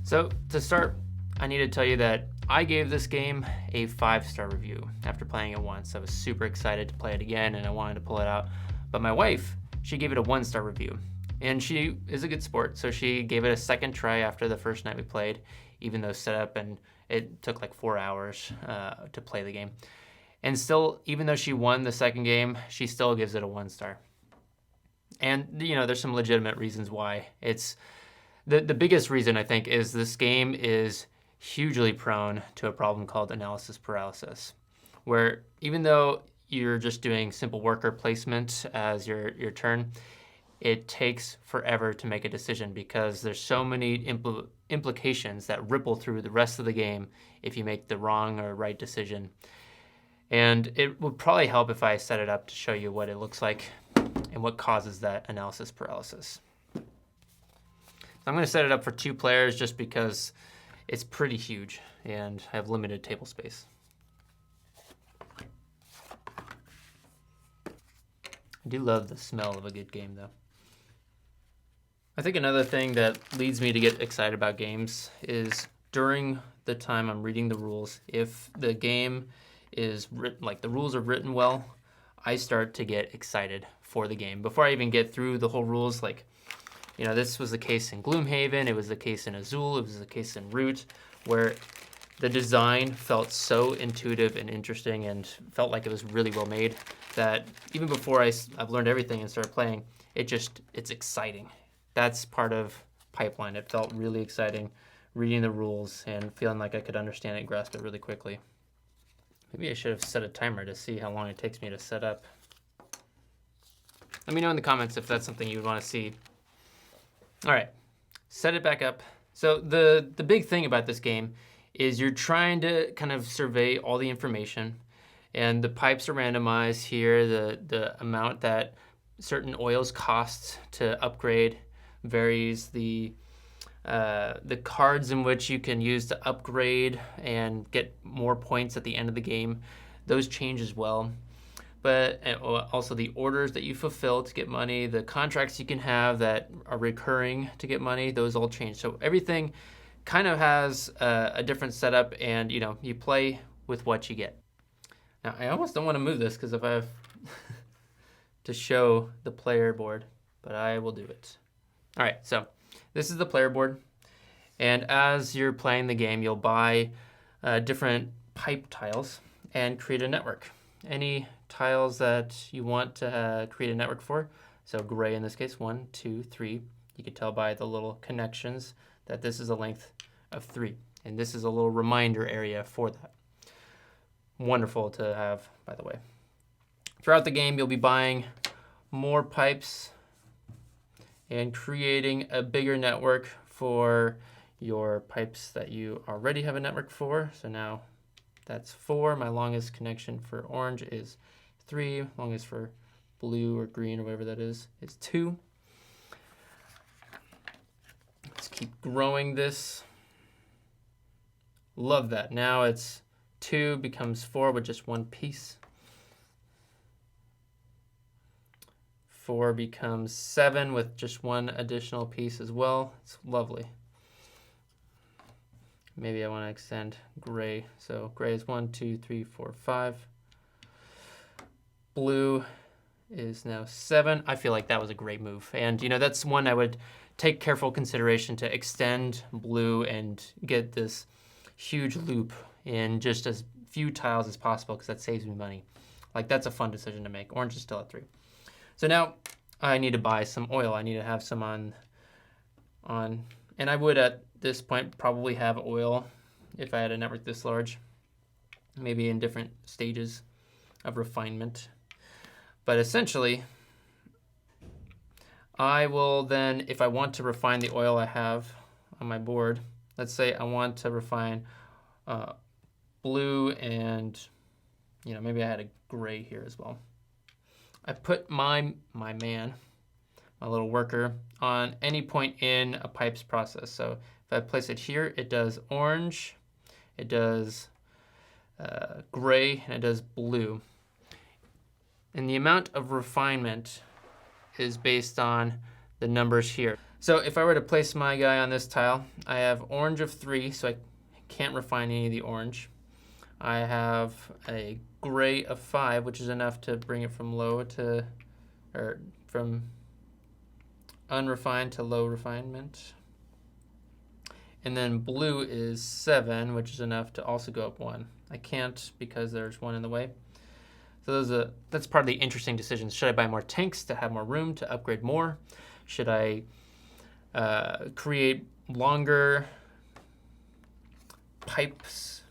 So to start, I need to tell you that I gave this game a 5-star review after playing it once. I was super excited to play it again and I wanted to pull it out. But my wife, she gave it a 1-star review. And she is a good sport, so she gave it a second try after the first night we played, even though setup and it took like 4 hours to play the game. And still, even though she won the second game, she still gives it a 1-star. And, you know, there's some legitimate reasons why. It's the biggest reason, I think, is this game is hugely prone to a problem called analysis paralysis, where even though you're just doing simple worker placement as your turn, it takes forever to make a decision because there's so many implications that ripple through the rest of the game if you make the wrong or right decision. And it would probably help if I set it up to show you what it looks like and what causes that analysis paralysis. So I'm going to set it up for 2 players just because it's pretty huge and I have limited table space. I do love the smell of a good game, though. I think another thing that leads me to get excited about games is during the time I'm reading the rules, if the game is written, like the rules are written well, I start to get excited for the game. Before I even get through the whole rules, like, you know, this was the case in Gloomhaven, it was the case in Azul, it was the case in Root, where the design felt so intuitive and interesting and felt like it was really well made that even before I've learned everything and started playing, it's exciting. That's part of Pipeline. It felt really exciting reading the rules and feeling like I could understand it and grasp it really quickly. Maybe I should have set a timer to see how long it takes me to set up. Let me know in the comments if that's something you would want to see. All right, set it back up. So the big thing about this game is you're trying to kind of survey all the information, and the pipes are randomized here. The amount that certain oils cost to upgrade varies. The cards in which you can use to upgrade and get more points at the end of the game, those change as well. But also the orders that you fulfill to get money, the contracts you can have that are recurring to get money, those all change. So everything kind of has a different setup, and you know, you play with what you get. Now I almost don't want to move this because if I have to show the player board, but I will do it. All right, so this is the player board, and as you're playing the game, you'll buy different pipe tiles and create a network. Any tiles that you want to create a network for, so gray in this case, 1, 2, 3. You can tell by the little connections that this is a length of 3, and this is a little reminder area for that. Wonderful to have, by the way. Throughout the game, you'll be buying more pipes and creating a bigger network for your pipes that you already have a network for. So now that's 4. My longest connection for orange is 3. Longest for blue or green or whatever that is 2. Let's keep growing this. Love that. Now it's 2 becomes 4 with just 1 piece. 4 becomes 7 with just 1 additional piece as well. It's lovely. Maybe I want to extend gray. So gray is 1, 2, 3, 4, 5. Blue is now 7. I feel like that was a great move. And you know, that's one I would take careful consideration to extend blue and get this huge loop in just as few tiles as possible because that saves me money. Like, that's a fun decision to make. Orange is still at 3. So now I need to buy some oil. I need to have some on, and I would at this point probably have oil if I had a network this large, maybe in different stages of refinement. But essentially, I will then, if I want to refine the oil I have on my board, let's say I want to refine blue and, you know, maybe I had a gray here as well. I put my little worker, on any point in a pipes process. So if I place it here, it does orange, it does gray, and it does blue. And the amount of refinement is based on the numbers here. So if I were to place my guy on this tile, I have orange of 3, so I can't refine any of the orange. I have a gray of 5, which is enough to bring it from low to, or from unrefined to low refinement. And then blue is 7, which is enough to also go up 1. I can't because there's 1 in the way. So that's part of the interesting decisions. Should I buy more tanks to have more room to upgrade more? Should I create longer pipes?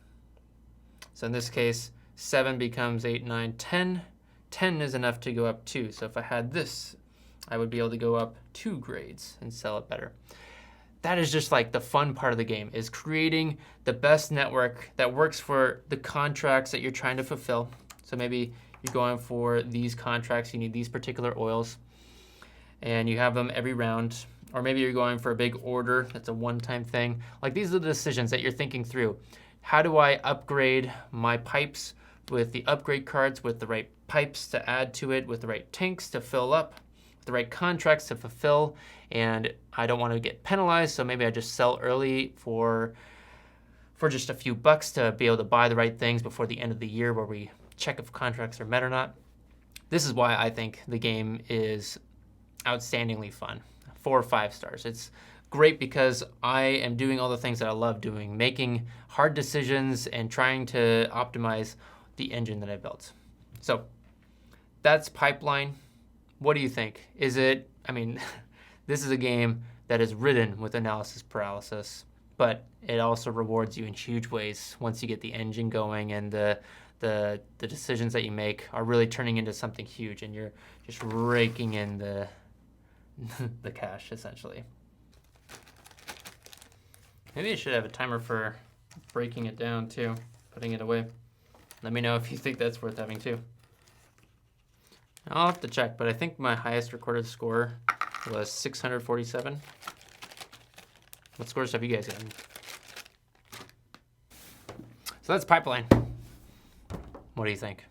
So in this case, 7 becomes 8, 9, 10. 10 is enough to go up 2. So if I had this, I would be able to go up 2 grades and sell it better. That is just like the fun part of the game, is creating the best network that works for the contracts that you're trying to fulfill. So maybe you're going for these contracts, you need these particular oils, and you have them every round. Or maybe you're going for a big order, that's a one-time thing. Like, these are the decisions that you're thinking through. How do I upgrade my pipes with the upgrade cards, with the right pipes to add to it, with the right tanks to fill up, the right contracts to fulfill, and I don't want to get penalized, so maybe I just sell early for just a few bucks to be able to buy the right things before the end of the year where we check if contracts are met or not. This is why I think the game is outstandingly fun. 4 or 5 stars. It's great because I am doing all the things that I love doing, making hard decisions and trying to optimize the engine that I built. So that's Pipeline. What do you think? Is it, I mean, this is a game that is ridden with analysis paralysis, but it also rewards you in huge ways once you get the engine going, and the decisions that you make are really turning into something huge, and you're just raking in the the cash, essentially. Maybe I should have a timer for breaking it down too, putting it away. Let me know if you think that's worth having too. I'll have to check, but I think my highest recorded score was 647. What scores have you guys gotten? So that's Pipeline. What do you think?